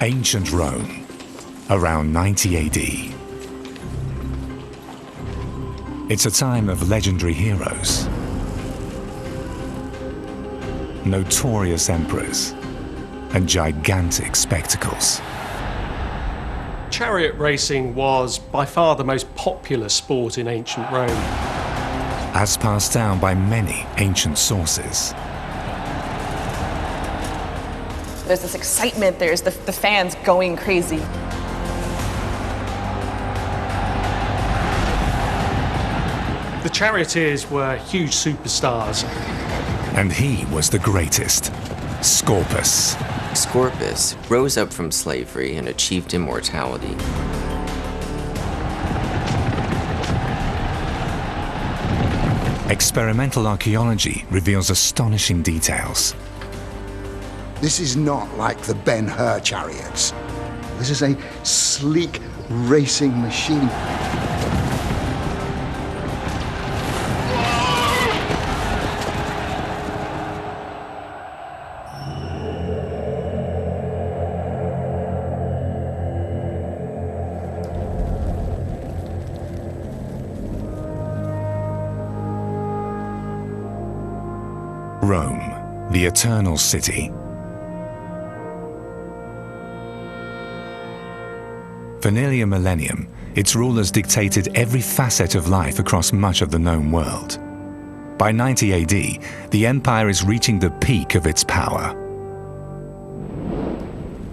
Ancient Rome, around 90 AD. It's a time of legendary heroes, notorious emperors, and gigantic spectacles. Chariot racing was by far the most popular sport in ancient Rome. As passed down by many ancient sources. There's this excitement, there's the fans going crazy. The charioteers were huge superstars. And he was the greatest, Scorpus. Scorpus rose up from slavery and achieved immortality. Experimental archaeology reveals astonishing details. This is not like the Ben-Hur chariots. This is a sleek racing machine. Rome, the eternal city. For nearly a millennium, its rulers dictated every facet of life across much of the known world. By 90 AD, the empire is reaching the peak of its power.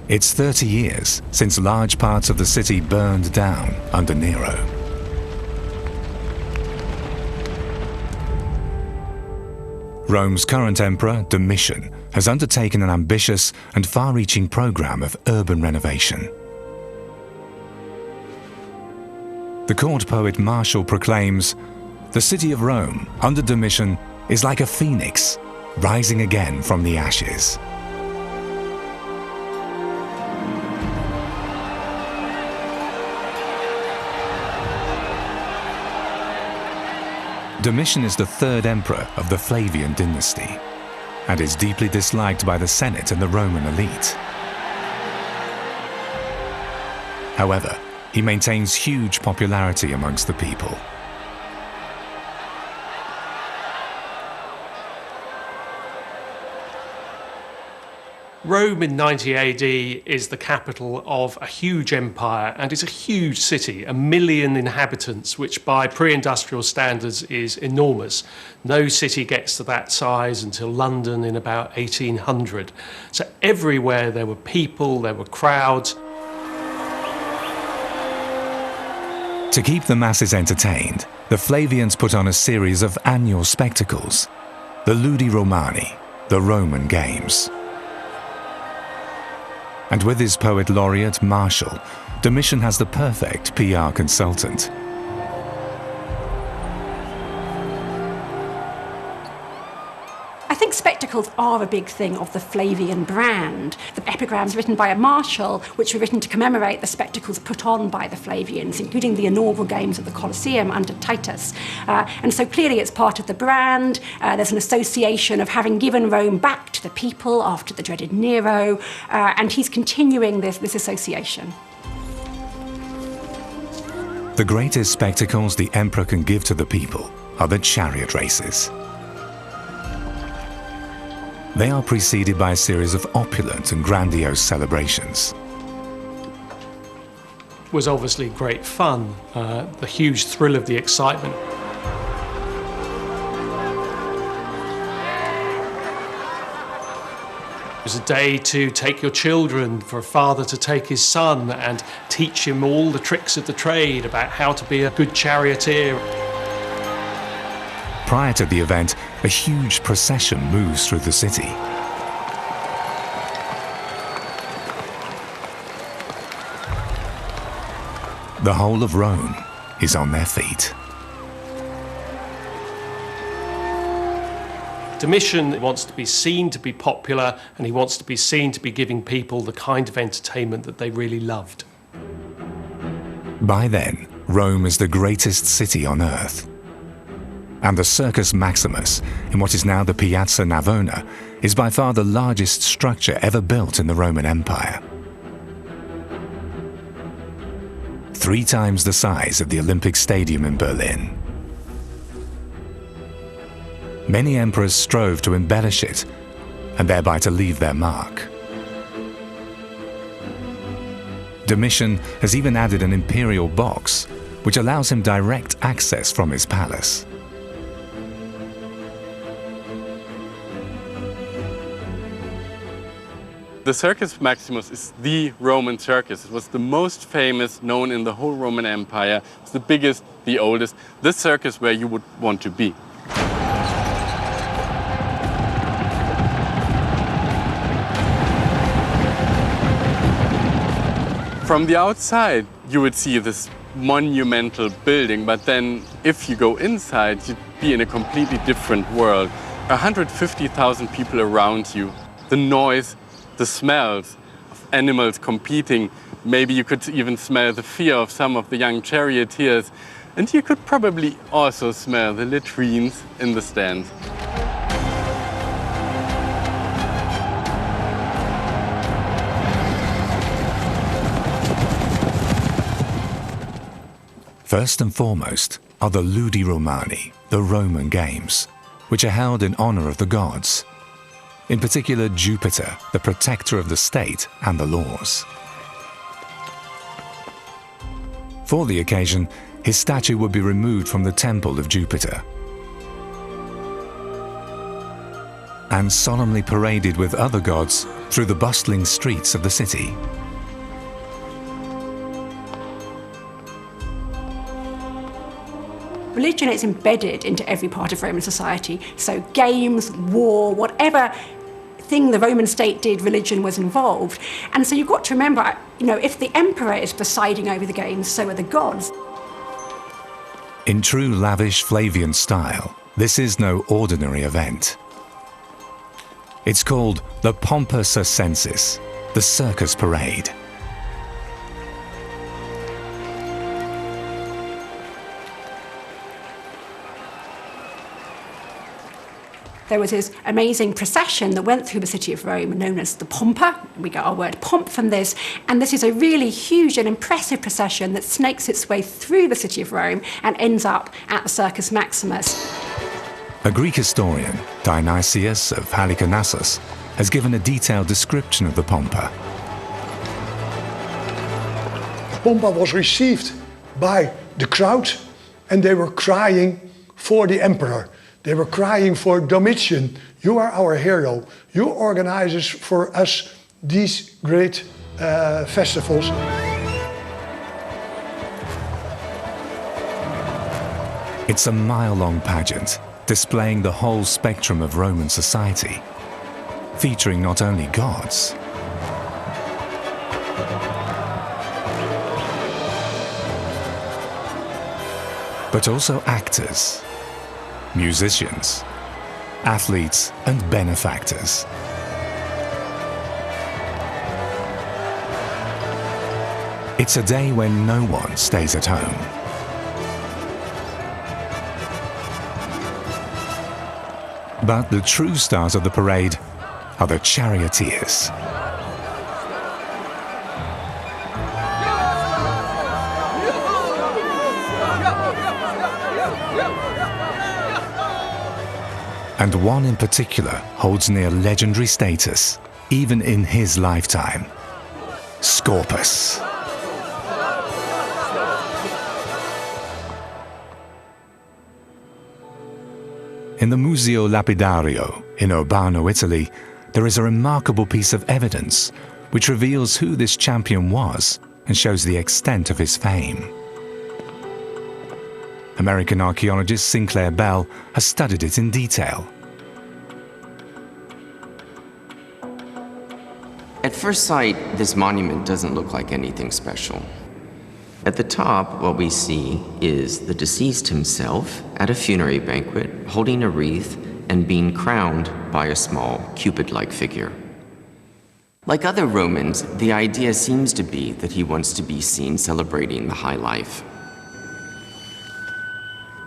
It's 30 years since large parts of the city burned down under Nero. Rome's current emperor, Domitian, has undertaken an ambitious and far-reaching program of urban renovation. The court poet Martial proclaims, "The city of Rome, under Domitian, is like a phoenix, rising again from the ashes." Domitian is the third emperor of the Flavian dynasty and is deeply disliked by the Senate and the Roman elite. However, he maintains huge popularity amongst the people. Rome in 90 AD is the capital of a huge empire, and it's a huge city, 1 million inhabitants, which by pre-industrial standards is enormous. No city gets to that size until London in about 1800. So everywhere there were people, there were crowds. To keep the masses entertained, the Flavians put on a series of annual spectacles, the Ludi Romani, the Roman Games. And with his poet laureate Martial, Domitian has the perfect PR consultant. I think spectacles are a big thing of the Flavian brand. The epigrams written by a Martial, which were written to commemorate the spectacles put on by the Flavians, including the inaugural games at the Colosseum under Titus. And so clearly it's part of the brand. There's an association of having given Rome back to the people after the dreaded Nero, and he's continuing this association. The greatest spectacles the emperor can give to the people are the chariot races. They are preceded by a series of opulent and grandiose celebrations. It was obviously great fun, the huge thrill of the excitement. It was a day to take your children, for a father to take his son and teach him all the tricks of the trade about how to be a good charioteer. Prior to the event, a huge procession moves through the city. The whole of Rome is on their feet. Domitian wants to be seen to be popular, and he wants to be seen to be giving people the kind of entertainment that they really loved. By then, Rome is the greatest city on earth. And the Circus Maximus, in what is now the Piazza Navona, is by far the largest structure ever built in the Roman Empire. 3 times the size of the Olympic Stadium in Berlin. Many emperors strove to embellish it and thereby to leave their mark. Domitian has even added an imperial box, which allows him direct access from his palace. The Circus Maximus is the Roman circus. It was the most famous known in the whole Roman Empire. It's the biggest, the oldest, the circus where you would want to be. From the outside, you would see this monumental building, but then if you go inside, you'd be in a completely different world. 150,000 people around you, the noise, the smells of animals competing. Maybe you could even smell the fear of some of the young charioteers. And you could probably also smell the latrines in the stands. First and foremost are the Ludi Romani, the Roman games, which are held in honor of the gods, in particular Jupiter, the protector of the state and the laws. For the occasion, his statue would be removed from the temple of Jupiter and solemnly paraded with other gods through the bustling streets of the city. Religion is embedded into every part of Roman society. So games, war, whatever thing the Roman state did, religion was involved. And so you've got to remember, if the emperor is presiding over the games, so are the gods. In true lavish Flavian style, this is no ordinary event. It's called the Pompa Circensis, the circus parade. There was this amazing procession that went through the city of Rome, known as the Pompa. We get our word pomp from this. And this is a really huge and impressive procession that snakes its way through the city of Rome and ends up at the Circus Maximus. A Greek historian, Dionysius of Halicarnassus, has given a detailed description of the Pompa. Pompa was received by the crowd, and they were crying for the emperor. They were crying for Domitian. You are our hero. You organize for us these great festivals. It's a mile-long pageant displaying the whole spectrum of Roman society, featuring not only gods, but also actors, musicians, athletes, and benefactors. It's a day when no one stays at home. But the true stars of the parade are the charioteers. And one in particular holds near legendary status, even in his lifetime: Scorpus. In the Museo Lapidario in Urbano, Italy, there is a remarkable piece of evidence which reveals who this champion was and shows the extent of his fame. American archaeologist Sinclair Bell has studied it in detail. At first sight, this monument doesn't look like anything special. At the top, what we see is the deceased himself at a funerary banquet, holding a wreath and being crowned by a small Cupid-like figure. Like other Romans, the idea seems to be that he wants to be seen celebrating the high life.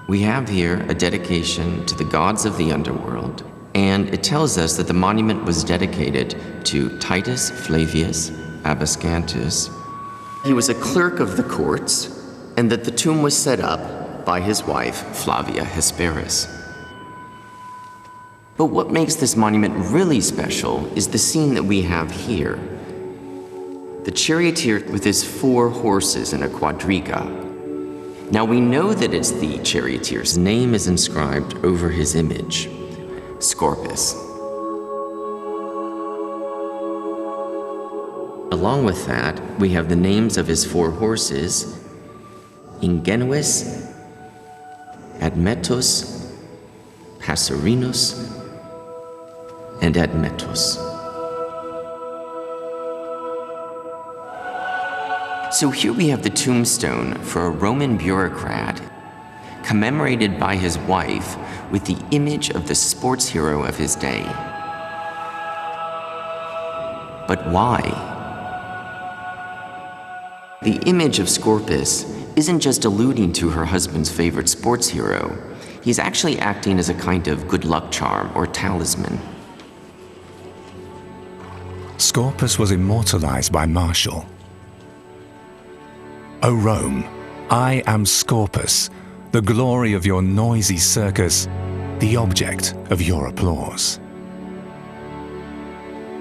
We have here a dedication to the gods of the underworld, and it tells us that the monument was dedicated to Titus Flavius Abascantus, he was a clerk of the courts, and that the tomb was set up by his wife, Flavia Hesperus. But what makes this monument really special is the scene that we have here. The charioteer with his 4 horses in a quadriga. Now we know that it's the charioteer's name is inscribed over his image, Scorpus. Along with that, we have the names of his 4 horses, Ingenuus, Admetus, Passerinus, and Admetus. So here we have the tombstone for a Roman bureaucrat commemorated by his wife with the image of the sports hero of his day. But why? The image of Scorpus isn't just alluding to her husband's favorite sports hero. He's actually acting as a kind of good luck charm or talisman. Scorpus was immortalized by Martial. O Rome, I am Scorpus, the glory of your noisy circus, the object of your applause.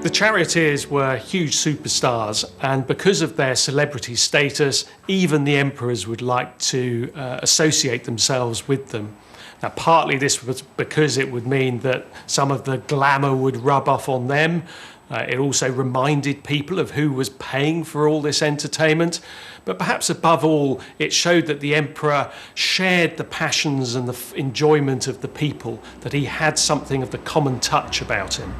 The charioteers were huge superstars, and because of their celebrity status, even the emperors would like to associate themselves with them. Now, partly this was because it would mean that some of the glamour would rub off on them. It also reminded people of who was paying for all this entertainment. But perhaps above all, it showed that the emperor shared the passions and the enjoyment of the people, that he had something of the common touch about him.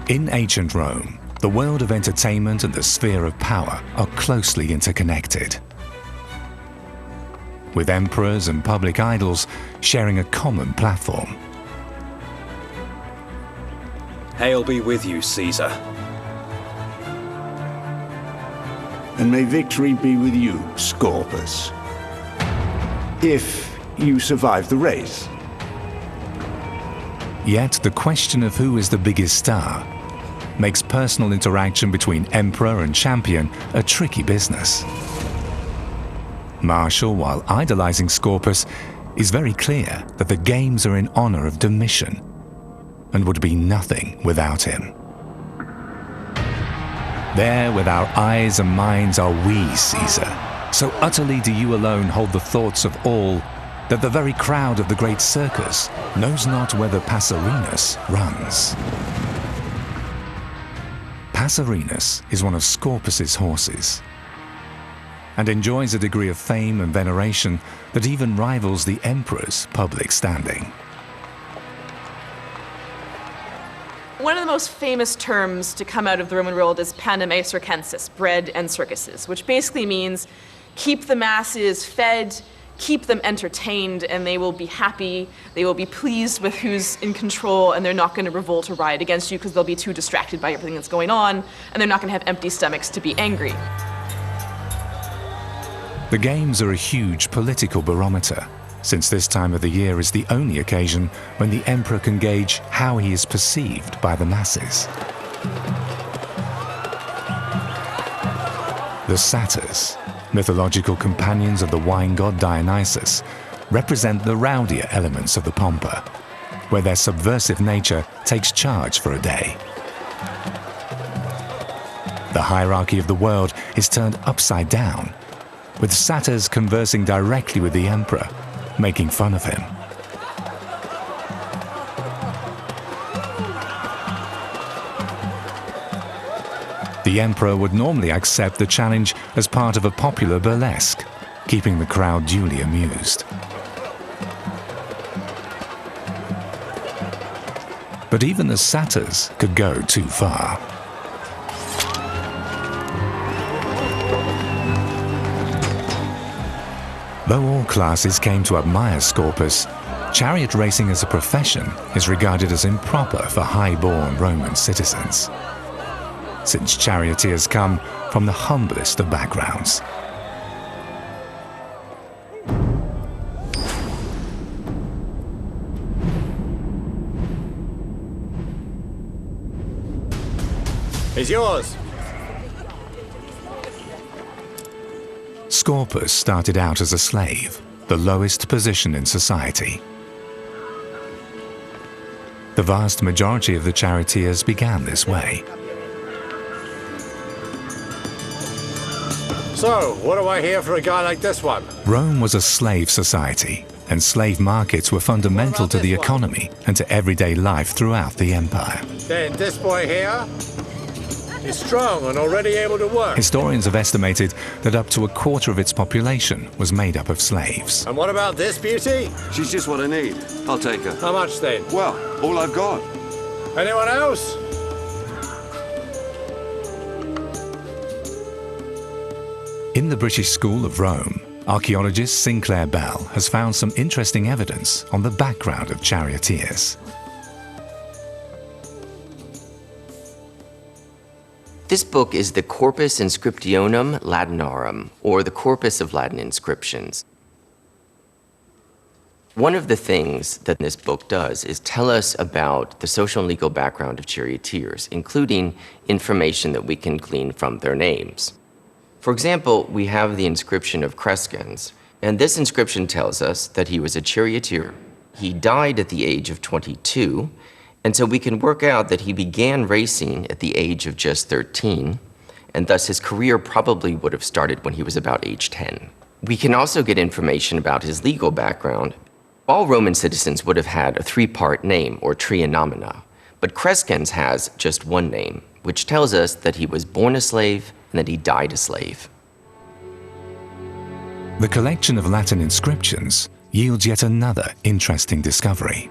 In ancient Rome, the world of entertainment and the sphere of power are closely interconnected, with emperors and public idols sharing a common platform. Hail be with you, Caesar. And may victory be with you, Scorpus. If you survive the race. Yet the question of who is the biggest star makes personal interaction between emperor and champion a tricky business. Martial, while idolizing Scorpus, is very clear that the games are in honor of Domitian and would be nothing without him. There with our eyes and minds are we, Caesar. So utterly do you alone hold the thoughts of all that the very crowd of the great circus knows not whether Passerinus runs. Passerinus is one of Scorpus's horses and enjoys a degree of fame and veneration that even rivals the emperor's public standing. One of the most famous terms to come out of the Roman world is panime circenses, bread and circuses, which basically means keep the masses fed, keep them entertained, and they will be happy, they will be pleased with who's in control, and they're not going to revolt or riot against you because they'll be too distracted by everything that's going on, and they're not going to have empty stomachs to be angry. The games are a huge political barometer, since this time of the year is the only occasion when the emperor can gauge how he is perceived by the masses. The satyrs, mythological companions of the wine god Dionysus, represent the rowdier elements of the pompa, where their subversive nature takes charge for a day. The hierarchy of the world is turned upside down, with satyrs conversing directly with the emperor, making fun of him. The emperor would normally accept the challenge as part of a popular burlesque, keeping the crowd duly amused. But even the satyrs could go too far. Though all classes came to admire Scorpus, chariot racing as a profession is regarded as improper for high-born Roman citizens, since charioteers come from the humblest of backgrounds. It's yours. Scorpus started out as a slave, the lowest position in society. The vast majority of the charioteers began this way. So, what do I hear for a guy like this one? Rome was a slave society, and slave markets were fundamental to the economy and to everyday life throughout the empire. Then this boy here is strong and already able to work. Historians have estimated that up to a quarter of its population was made up of slaves. And what about this beauty? She's just what I need. I'll take her. How much then? Well, all I've got. Anyone else? In the British School of Rome, archaeologist Sinclair Bell has found some interesting evidence on the background of charioteers. This book is the Corpus Inscriptionum Latinarum, or the Corpus of Latin Inscriptions. One of the things that this book does is tell us about the social and legal background of charioteers, including information that we can glean from their names. For example, we have the inscription of Crescens, and this inscription tells us that he was a charioteer. He died at the age of 22, and so we can work out that he began racing at the age of just 13, and thus his career probably would have started when he was about age 10. We can also get information about his legal background. All Roman citizens would have had a three-part name, or trianomina, but Crescens has just one name, which tells us that he was born a slave and that he died a slave. The collection of Latin inscriptions yields yet another interesting discovery.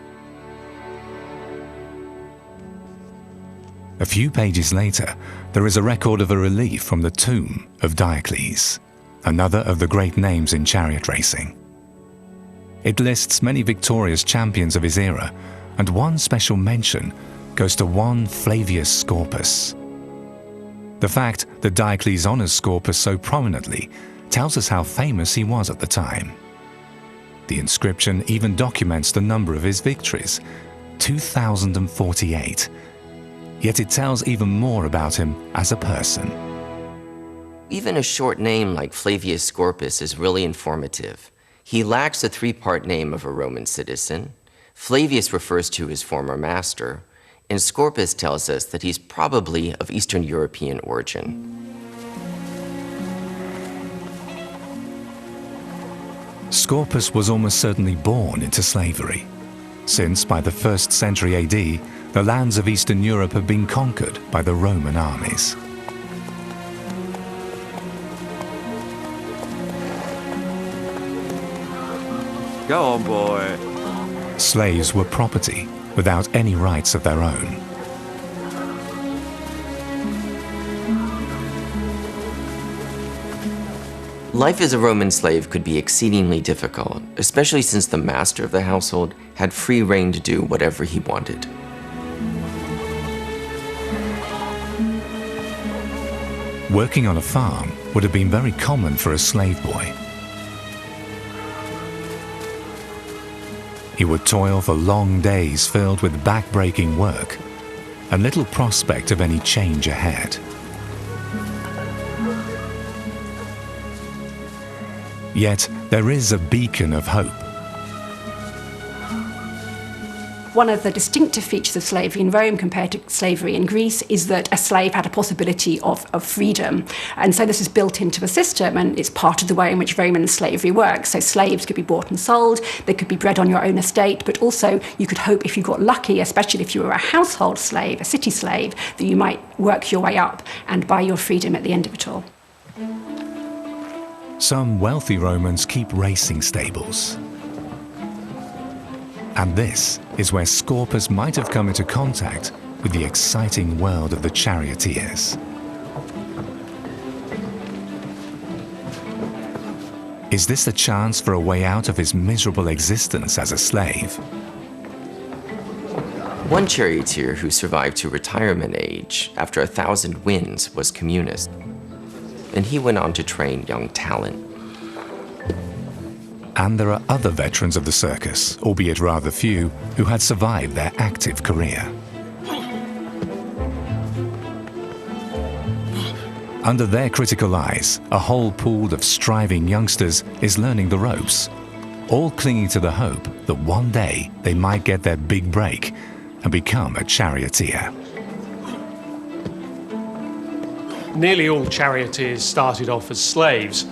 A few pages later, there is a record of a relief from the tomb of Diocles, another of the great names in chariot racing. It lists many victorious champions of his era, and one special mention goes to one Flavius Scorpus. The fact that Diocles honors Scorpus so prominently tells us how famous he was at the time. The inscription even documents the number of his victories, 2,048. Yet it tells even more about him as a person. Even a short name like Flavius Scorpus is really informative. He lacks the three-part name of a Roman citizen. Flavius refers to his former master, and Scorpus tells us that he's probably of Eastern European origin. Scorpus was almost certainly born into slavery, since by the 1st century AD, the lands of Eastern Europe had been conquered by the Roman armies. Go on, boy. Slaves were property without any rights of their own. Life as a Roman slave could be exceedingly difficult, especially since the master of the household had free rein to do whatever he wanted. Working on a farm would have been very common for a slave boy. He would toil for long days filled with back-breaking work and little prospect of any change ahead. Yet there is a beacon of hope. One of the distinctive features of slavery in Rome compared to slavery in Greece is that a slave had a possibility of freedom. And so this is built into the system, and it's part of the way in which Roman slavery works. So slaves could be bought and sold, they could be bred on your own estate, but also you could hope if you got lucky, especially if you were a household slave, a city slave, that you might work your way up and buy your freedom at the end of it all. Some wealthy Romans keep racing stables. And this is where Scorpus might have come into contact with the exciting world of the charioteers. Is this a chance for a way out of his miserable existence as a slave? One charioteer who survived to retirement age after 1,000 wins was Communist, and he went on to train young talent. And there are other veterans of the circus, albeit rather few, who had survived their active career. Under their critical eyes, a whole pool of striving youngsters is learning the ropes, all clinging to the hope that one day they might get their big break and become a charioteer. Nearly all charioteers started off as slaves.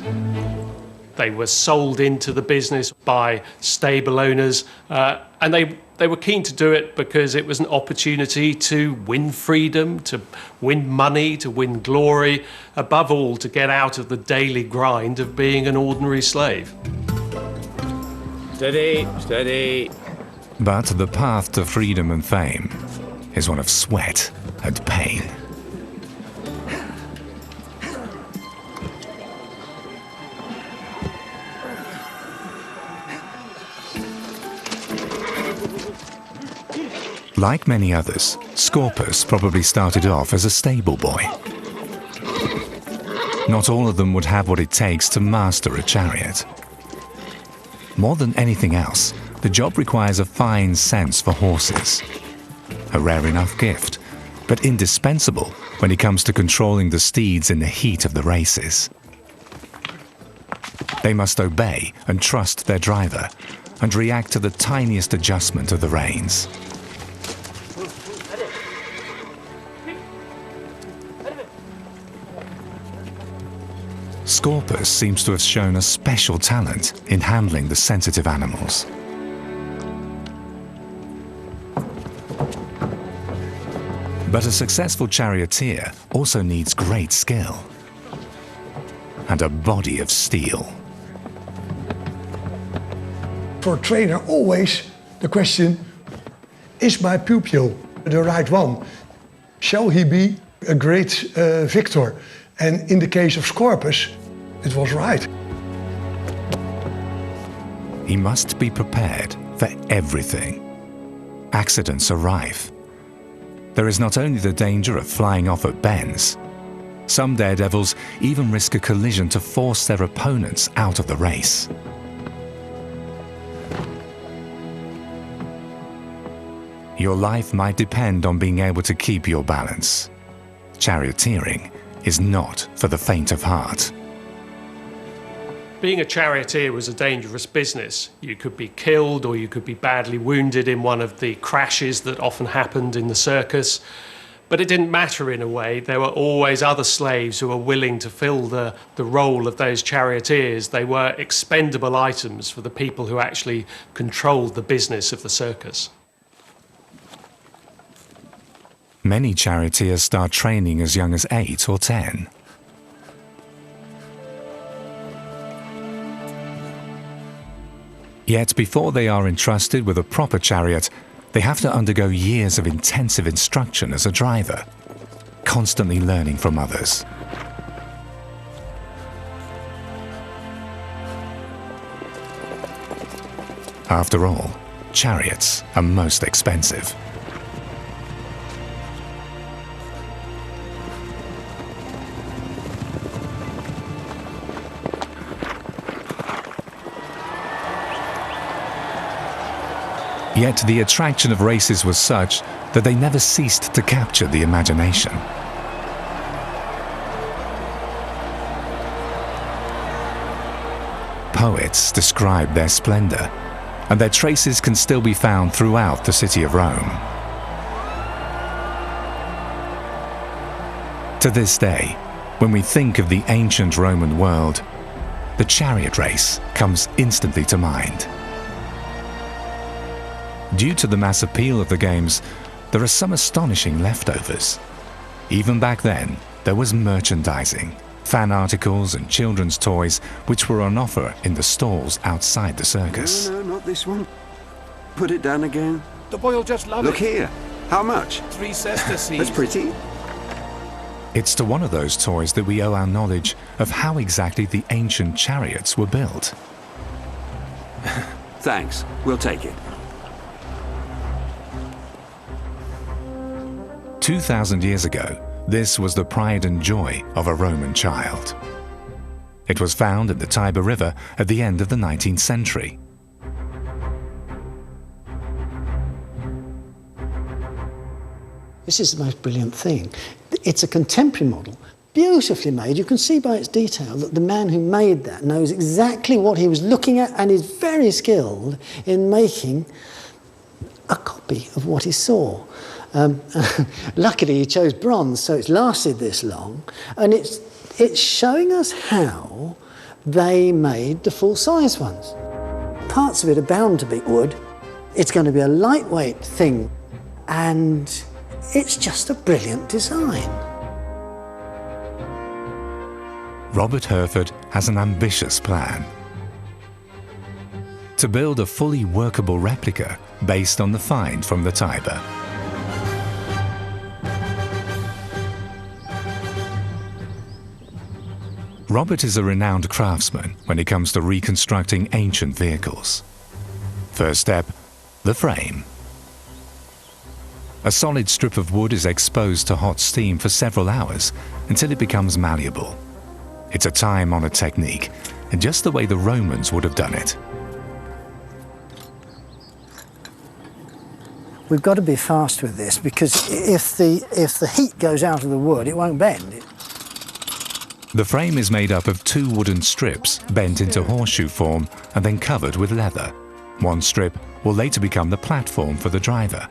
They were sold into the business by stable owners, and they were keen to do it because it was an opportunity to win freedom, to win money, to win glory, above all to get out of the daily grind of being an ordinary slave. Steady, steady. But the path to freedom and fame is one of sweat and pain. Like many others, Scorpus probably started off as a stable boy. Not all of them would have what it takes to master a chariot. More than anything else, the job requires a fine sense for horses. A rare enough gift, but indispensable when it comes to controlling the steeds in the heat of the races. They must obey and trust their driver and react to the tiniest adjustment of the reins. Scorpus seems to have shown a special talent in handling the sensitive animals. But a successful charioteer also needs great skill and a body of steel. For a trainer, always the question, is my pupil the right one? Shall he be a great victor? And in the case of Scorpus, it was right. He must be prepared for everything. Accidents are rife. There is not only the danger of flying off at bends, some daredevils even risk a collision to force their opponents out of the race. Your life might depend on being able to keep your balance. Charioteering is not for the faint of heart. Being a charioteer was a dangerous business. You could be killed or you could be badly wounded in one of the crashes that often happened in the circus. But it didn't matter in a way. There were always other slaves who were willing to fill the role of those charioteers. They were expendable items for the people who actually controlled the business of the circus. Many charioteers start training as young as 8 or 10. Yet before they are entrusted with a proper chariot, they have to undergo years of intensive instruction as a driver, constantly learning from others. After all, chariots are most expensive. Yet the attraction of races was such that they never ceased to capture the imagination. Poets describe their splendor, and their traces can still be found throughout the city of Rome. To this day, when we think of the ancient Roman world, the chariot race comes instantly to mind. Due to the mass appeal of the games, there are some astonishing leftovers. Even back then, there was merchandising, fan articles and children's toys which were on offer in the stalls outside the circus. No, not this one. Put it down again. The boy will just love it. Look here. How much? 3 sesterces. That's pretty. It's to one of those toys that we owe our knowledge of how exactly the ancient chariots were built. Thanks. We'll take it. 2,000 years ago, this was the pride and joy of a Roman child. It was found in the Tiber River at the end of the 19th century. This is the most brilliant thing. It's a contemporary model, beautifully made. You can see by its detail that the man who made that knows exactly what he was looking at and is very skilled in making a copy of what he saw. Luckily he chose bronze, so it's lasted this long, and it's showing us how they made the full-size ones. Parts of it are bound to be wood. It's going to be a lightweight thing, and it's just a brilliant design. Robert Herford has an ambitious plan: to build a fully workable replica based on the find from the Tiber. Robert is a renowned craftsman when it comes to reconstructing ancient vehicles. First step, the frame. A solid strip of wood is exposed to hot steam for several hours until it becomes malleable. It's a time-honored technique, and just the way the Romans would have done it. We've got to be fast with this, because if the heat goes out of the wood, it won't bend. The frame is made up of 2 wooden strips bent into horseshoe form and then covered with leather. One strip will later become the platform for the driver.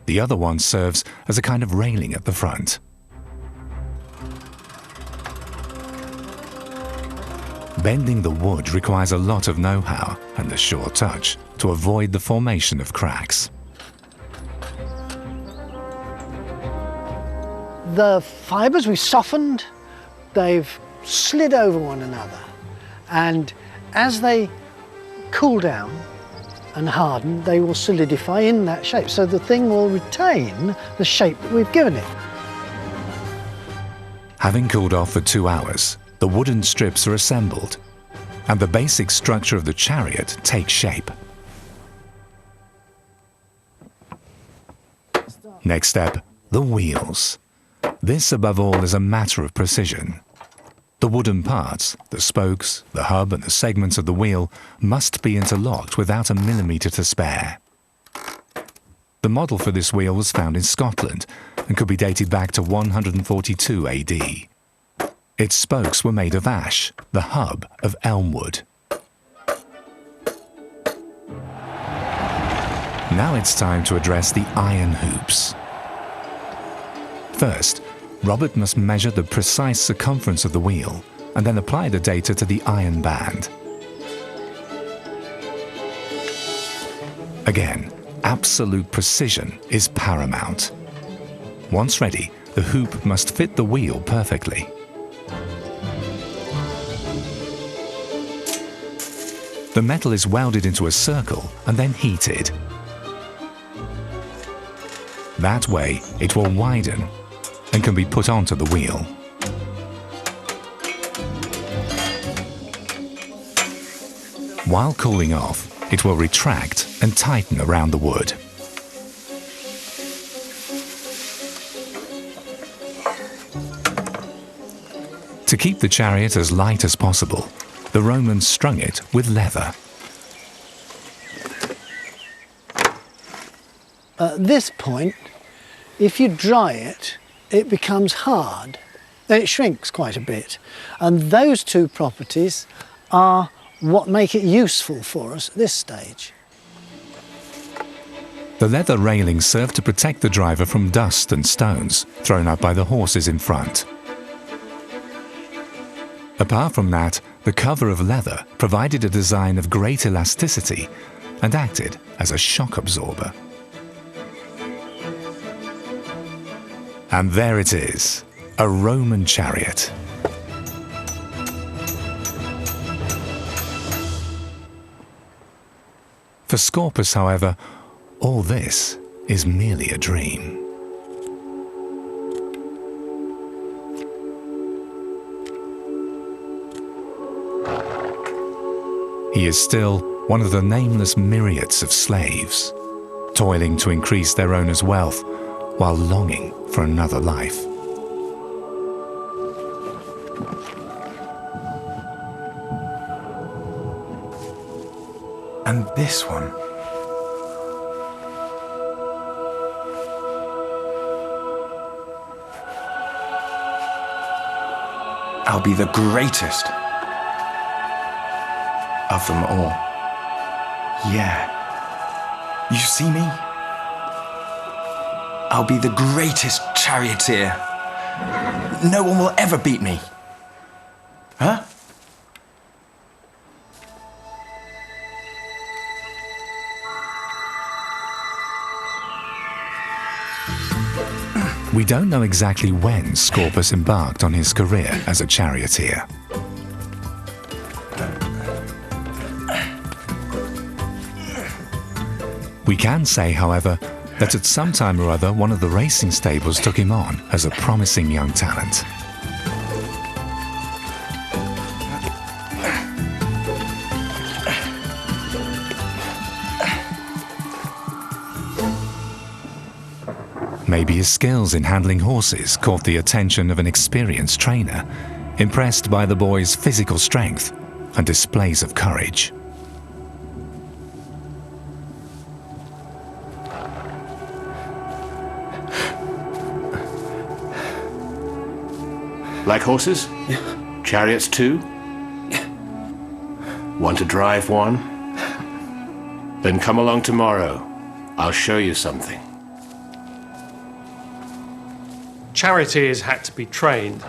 The other one serves as a kind of railing at the front. Bending the wood requires a lot of know-how and a sure touch to avoid the formation of cracks. The fibres we softened, they've slid over one another, and as they cool down and harden, they will solidify in that shape, so the thing will retain the shape that we've given it. Having cooled off for 2 hours, the wooden strips are assembled, and the basic structure of the chariot takes shape. Next step, the wheels. This, above all, is a matter of precision. The wooden parts, the spokes, the hub and the segments of the wheel must be interlocked without a millimetre to spare. The model for this wheel was found in Scotland and could be dated back to 142 AD. Its spokes were made of ash, the hub of elm wood. Now it's time to address the iron hoops. First, Robert must measure the precise circumference of the wheel and then apply the data to the iron band. Again, absolute precision is paramount. Once ready, the hoop must fit the wheel perfectly. The metal is welded into a circle and then heated. That way, it will widen and can be put onto the wheel. While cooling off, it will retract and tighten around the wood. To keep the chariot as light as possible, the Romans strung it with leather. At this point, if you dry it, it becomes hard, then it shrinks quite a bit. And those 2 properties are what make it useful for us at this stage. The leather railings serve to protect the driver from dust and stones thrown up by the horses in front. Apart from that, the cover of leather provided a design of great elasticity and acted as a shock absorber. And there it is, a Roman chariot. For Scorpus, however, all this is merely a dream. He is still one of the nameless myriads of slaves, toiling to increase their owner's wealth while longing for another life. And this one. I'll be the greatest of them all. Yeah. You see me? I'll be the greatest charioteer. No one will ever beat me. Huh? We don't know exactly when Scorpus embarked on his career as a charioteer. We can say, however, that at some time or other one of the racing stables took him on as a promising young talent. Maybe his skills in handling horses caught the attention of an experienced trainer, impressed by the boy's physical strength and displays of courage. Like horses? Yeah. Chariots too? Yeah. Want to drive one? Then come along tomorrow. I'll show you something. Charioteers had to be trained.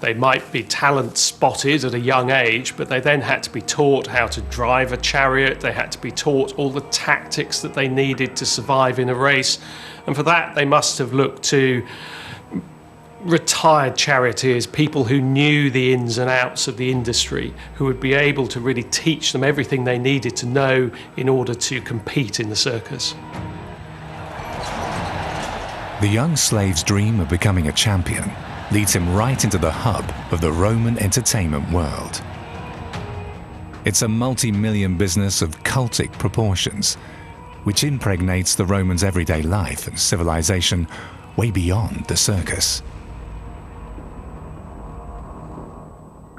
They might be talent spotted at a young age, but they then had to be taught how to drive a chariot. They had to be taught all the tactics that they needed to survive in a race. And for that, they must have looked to retired charioteers, people who knew the ins and outs of the industry, who would be able to really teach them everything they needed to know in order to compete in the circus. The young slave's dream of becoming a champion leads him right into the hub of the Roman entertainment world. It's a multi-million business of cultic proportions, which impregnates the Romans' everyday life and civilization way beyond the circus.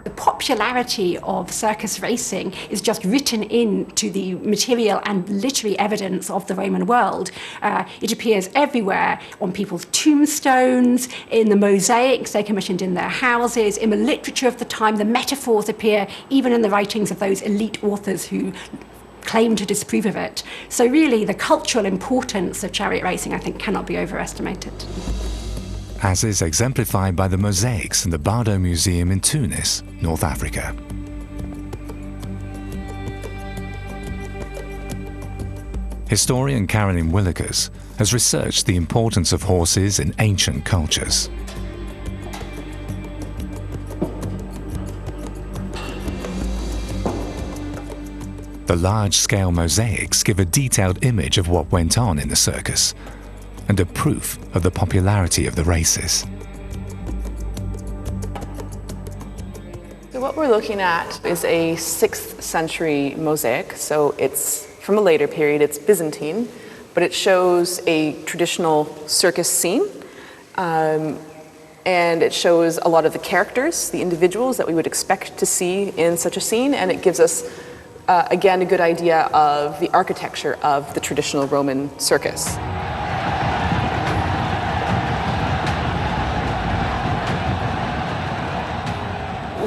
The popularity of circus racing is just written into the material and literary evidence of the Roman world. It appears everywhere, on people's tombstones, in the mosaics they commissioned in their houses, in the literature of the time. The metaphors appear even in the writings of those elite authors who claim to disprove of it. So really, the cultural importance of chariot racing, I think, cannot be overestimated. As is exemplified by the mosaics in the Bardo Museum in Tunis, North Africa. Historian Carolyn Willikers has researched the importance of horses in ancient cultures. The large-scale mosaics give a detailed image of what went on in the circus, and a proof of the popularity of the races. So what we're looking at is a 6th century mosaic. So it's from a later period, it's Byzantine, but it shows a traditional circus scene. And it shows a lot of the characters, the individuals that we would expect to see in such a scene, and it gives us, again, a good idea of the architecture of the traditional Roman circus.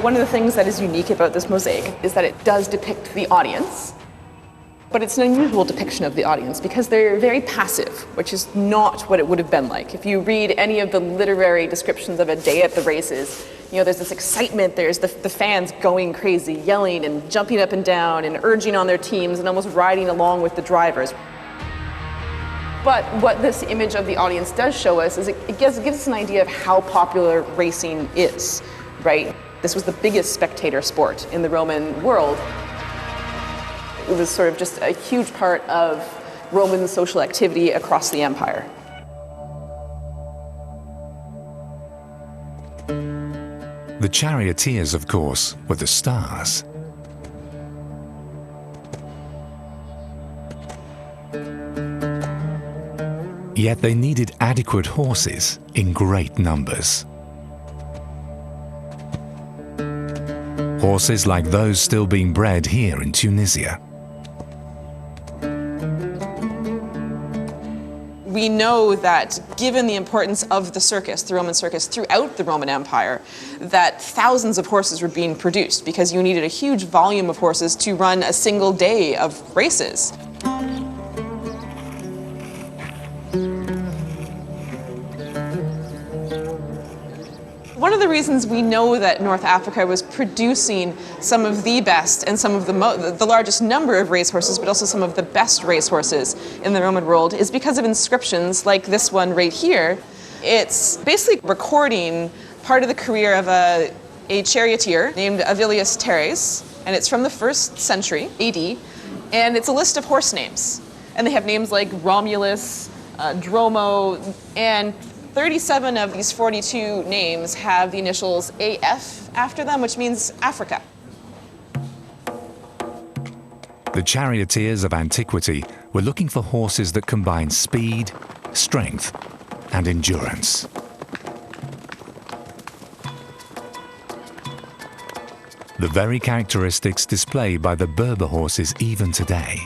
One of the things that is unique about this mosaic is that it does depict the audience, but it's an unusual depiction of the audience because they're very passive, which is not what it would have been like. If you read any of the literary descriptions of a day at the races, you know, there's this excitement, there's the fans going crazy, yelling and jumping up and down and urging on their teams and almost riding along with the drivers. But what this image of the audience does show us is it gives us an idea of how popular racing is, right? This was the biggest spectator sport in the Roman world. It was sort of just a huge part of Roman social activity across the empire. The charioteers, of course, were the stars. Yet they needed adequate horses in great numbers. Horses like those still being bred here in Tunisia. we know that given the importance of the circus, the Roman circus, throughout the Roman Empire, that thousands of horses were being produced because you needed a huge volume of horses to run a single day of races. One of the reasons we know that North Africa was producing some of the best and some of the largest number of racehorses, but also some of the best racehorses in the Roman world, is because of inscriptions like this one right here. It's basically recording part of the career of a charioteer named Avilius Teres, and it's from the 1st century AD, and it's a list of horse names. And they have names like Romulus, Dromo, and 37 of these 42 names have the initials AF after them, which means Africa. The charioteers of antiquity were looking for horses that combine speed, strength, and endurance. The very characteristics displayed by the Berber horses even today.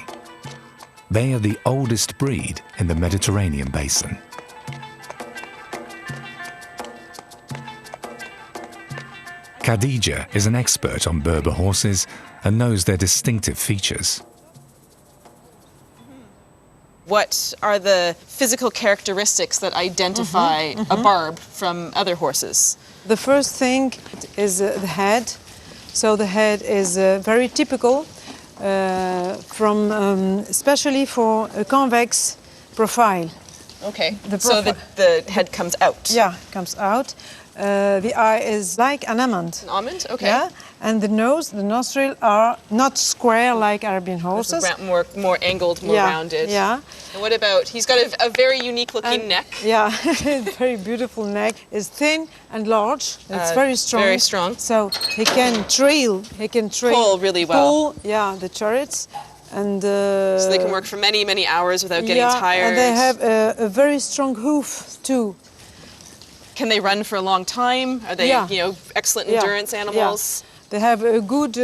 They are the oldest breed in the Mediterranean basin. Khadija is an expert on Berber horses and knows their distinctive features. What are the physical characteristics that identify a barb from other horses? The first thing is the head. So the head is very typical, especially for a convex profile. Okay, so the head comes out. Yeah, comes out. The eye is like an almond. An almond, okay. Yeah, and the nose, the nostril are not square like Arabian horses. More angled, more rounded. Yeah. And what about, he's got a very unique looking neck. Yeah, very beautiful neck. It's thin and large. It's very strong. Very strong. So he can trail. Pull really well. Pull, yeah, the chariots. And, so they can work for many, many hours without getting tired. And they have a very strong hoof too. Can they run for a long time? Are they, excellent endurance animals? Yeah. They have a good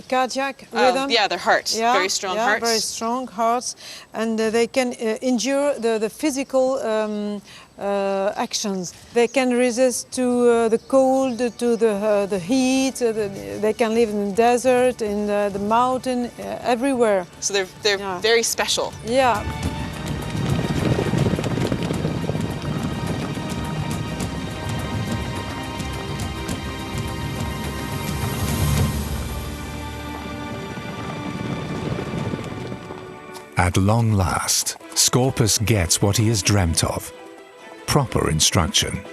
cardiac rhythm. Yeah, their heart. Very strong hearts. Very strong hearts, and they can endure the physical actions. They can resist to the cold, to the heat. They can live in the desert, in the mountain, everywhere. So they're very special. Yeah. At long last, Scorpus gets what he has dreamt of: proper instruction.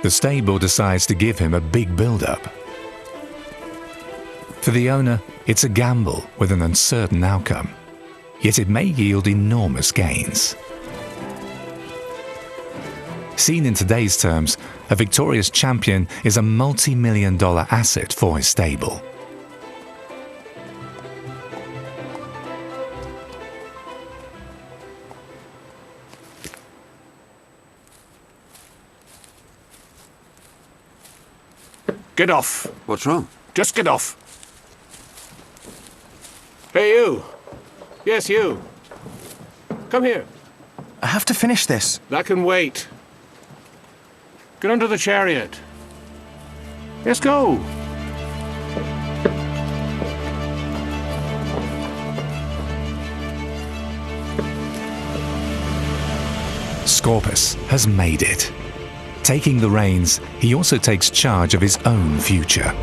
The stable decides to give him a big build-up. For the owner, it's a gamble with an uncertain outcome, yet it may yield enormous gains. Seen in today's terms, a victorious champion is a multi-million-dollar asset for his stable. Get off. What's wrong? Just get off. Hey, you. Yes, you. Come here. I have to finish this. That can wait. Get under the chariot. Let's go. Scorpus has made it. Taking the reins, he also takes charge of his own future.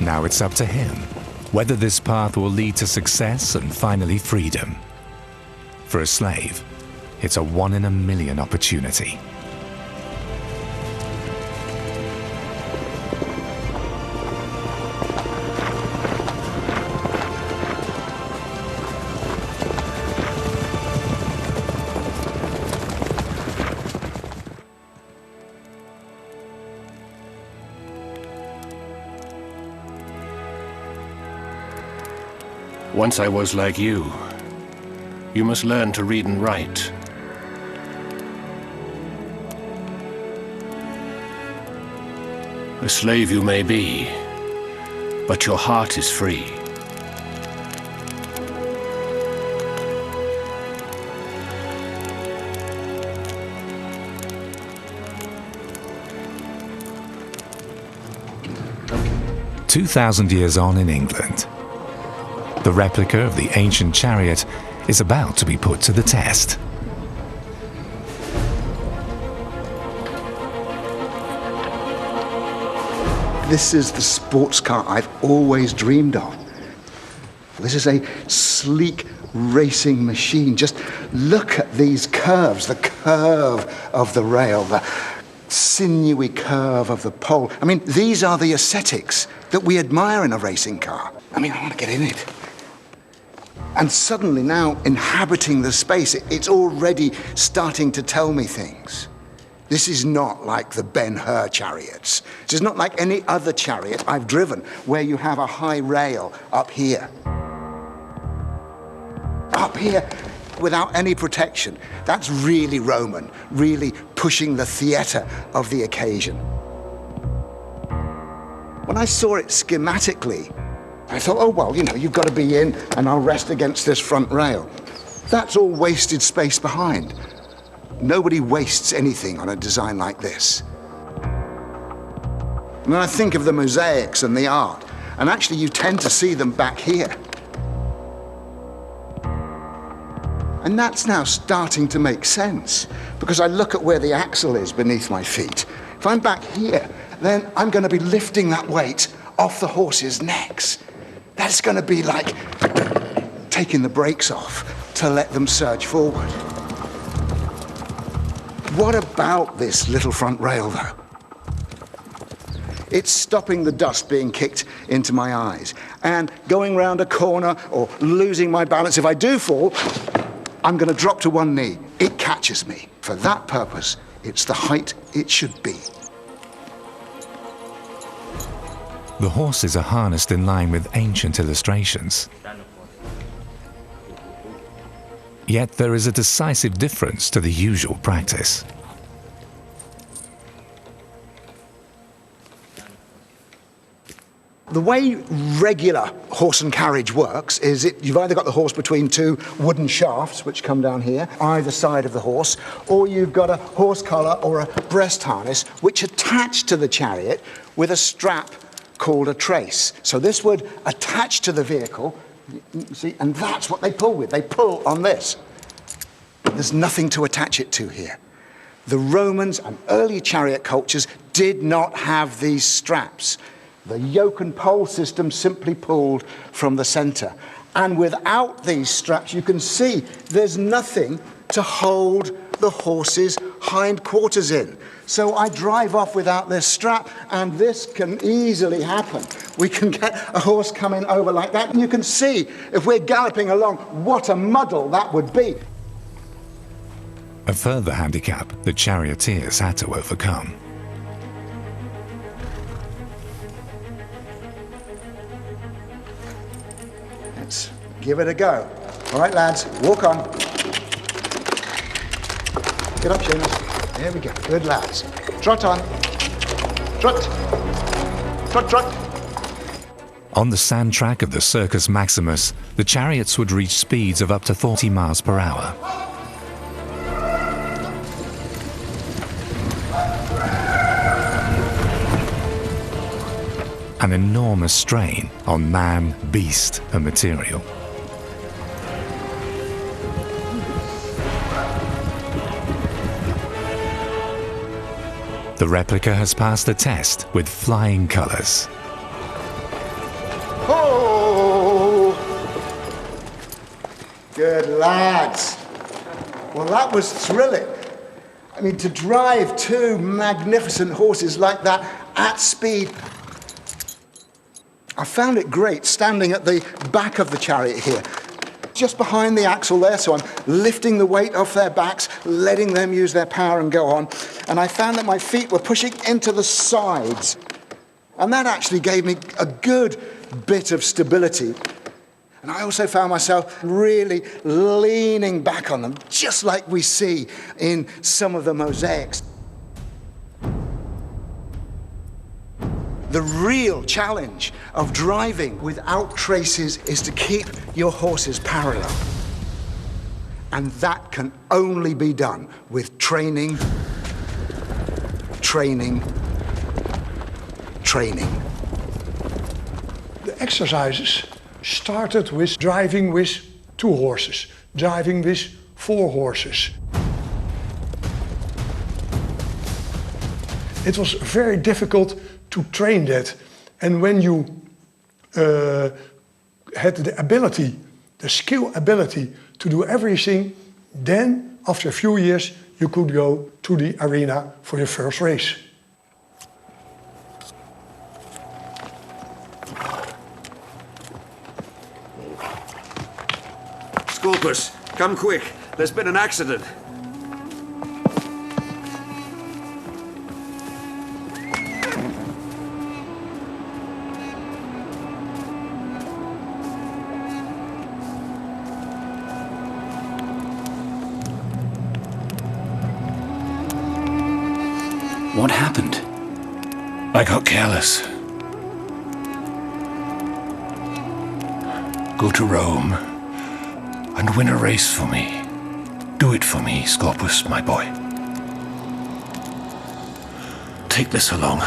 Now it's up to him whether this path will lead to success and finally freedom. For a slave, it's a 1 in a million opportunity. Once I was like you. You must learn to read and write. A slave you may be, but your heart is free. Two 2,000 years on in England, the replica of the ancient chariot is about to be put to the test. This is the sports car I've always dreamed of. This is a sleek racing machine. Just look at these curves, the curve of the rail, the sinewy curve of the pole. I mean, these are the aesthetics that we admire in a racing car. I mean, I want to get in it. And suddenly now, inhabiting the space, it's already starting to tell me things. This is not like the Ben-Hur chariots. This is not like any other chariot I've driven, where you have a high rail up here. Up here, without any protection. That's really Roman, really pushing the theatre of the occasion. When I saw it schematically, I thought, oh, well, you know, you've got to be in and I'll rest against this front rail. That's all wasted space behind. Nobody wastes anything on a design like this. And then I think of the mosaics and the art, and actually you tend to see them back here. And that's now starting to make sense, because I look at where the axle is beneath my feet. If I'm back here, then I'm going to be lifting that weight off the horses' necks. That's going to be like taking the brakes off to let them surge forward. What about this little front rail, though? It's stopping the dust being kicked into my eyes. And going round a corner or losing my balance, if I do fall, I'm going to drop to one knee. It catches me. For that purpose, it's the height it should be. The horses are harnessed in line with ancient illustrations. Yet there is a decisive difference to the usual practice. The way regular horse and carriage works is you've either got the horse between two wooden shafts, which come down here, either side of the horse, or you've got a horse collar or a breast harness, which attach to the chariot with a strap called a trace. So this would attach to the vehicle, see, and that's what they pull with. They pull on this. There's nothing to attach it to here. The Romans and early chariot cultures did not have these straps. The yoke and pole system simply pulled from the center. And without these straps, you can see there's nothing to hold the horse's hindquarters in. So I drive off without this strap, and this can easily happen. We can get a horse coming over like that, and you can see, if we're galloping along, what a muddle that would be. A further handicap the charioteers had to overcome. Let's give it a go. All right, lads, walk on. Get up, Seamus. There we go. Good lads. Trot on. Trot. Trot, trot. On the sand track of the Circus Maximus, the chariots would reach speeds of up to 40 miles per hour. An enormous strain on man, beast, and material. The replica has passed the test with flying colors. Oh! Good lads. Well, that was thrilling. I mean, to drive two magnificent horses like that at speed. I found it great standing at the back of the chariot here, just behind the axle there, so I'm lifting the weight off their backs, letting them use their power and go on. And I found that my feet were pushing into the sides. And that actually gave me a good bit of stability. And I also found myself really leaning back on them, just like we see in some of the mosaics. The real challenge of driving without traces is to keep your horses parallel. And that can only be done with training, training, training. The exercises started with driving with 2 horses, driving with 4 horses. It was very difficult to train that. And when you had the ability, the skill ability to do everything, then after a few years you could go to the arena for your first race. Scorpus, come quick. There's been an accident. What happened? I got careless. Go to Rome and win a race for me. Do it for me, Scorpus, my boy. Take this along.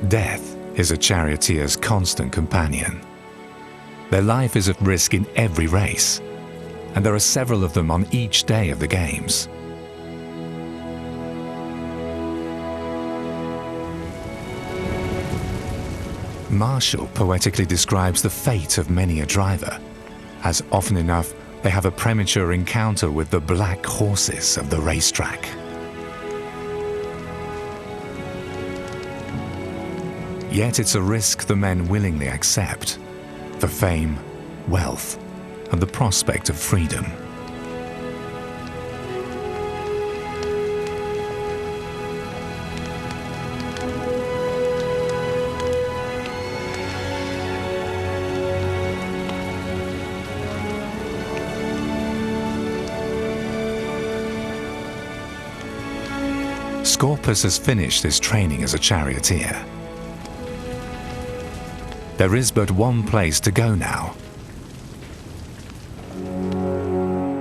Death is a charioteer's constant companion. Their life is at risk in every race, and there are several of them on each day of the games. Marshall poetically describes the fate of many a driver, as often enough they have a premature encounter with the black horses of the racetrack. Yet it's a risk the men willingly accept for fame, wealth, and the prospect of freedom. Scorpus has finished his training as a charioteer. There is but one place to go now.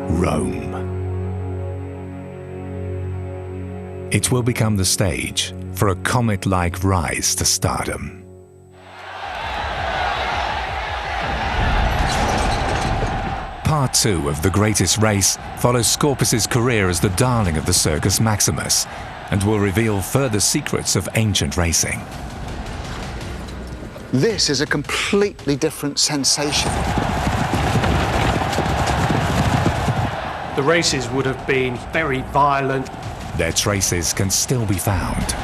Rome. It will become the stage for a comet-like rise to stardom. Part 2 of The Greatest Race follows Scorpus's career as the darling of the Circus Maximus and will reveal further secrets of ancient racing. This is a completely different sensation. The races would have been very violent. Their traces can still be found.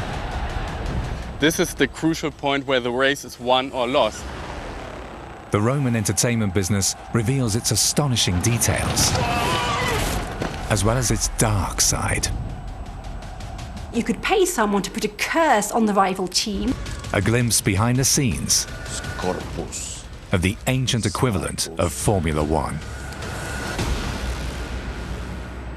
This is the crucial point where the race is won or lost. The Roman entertainment business reveals its astonishing details, as well as its dark side. You could pay someone to put a curse on the rival team. A glimpse behind the scenes of the ancient equivalent of Formula One.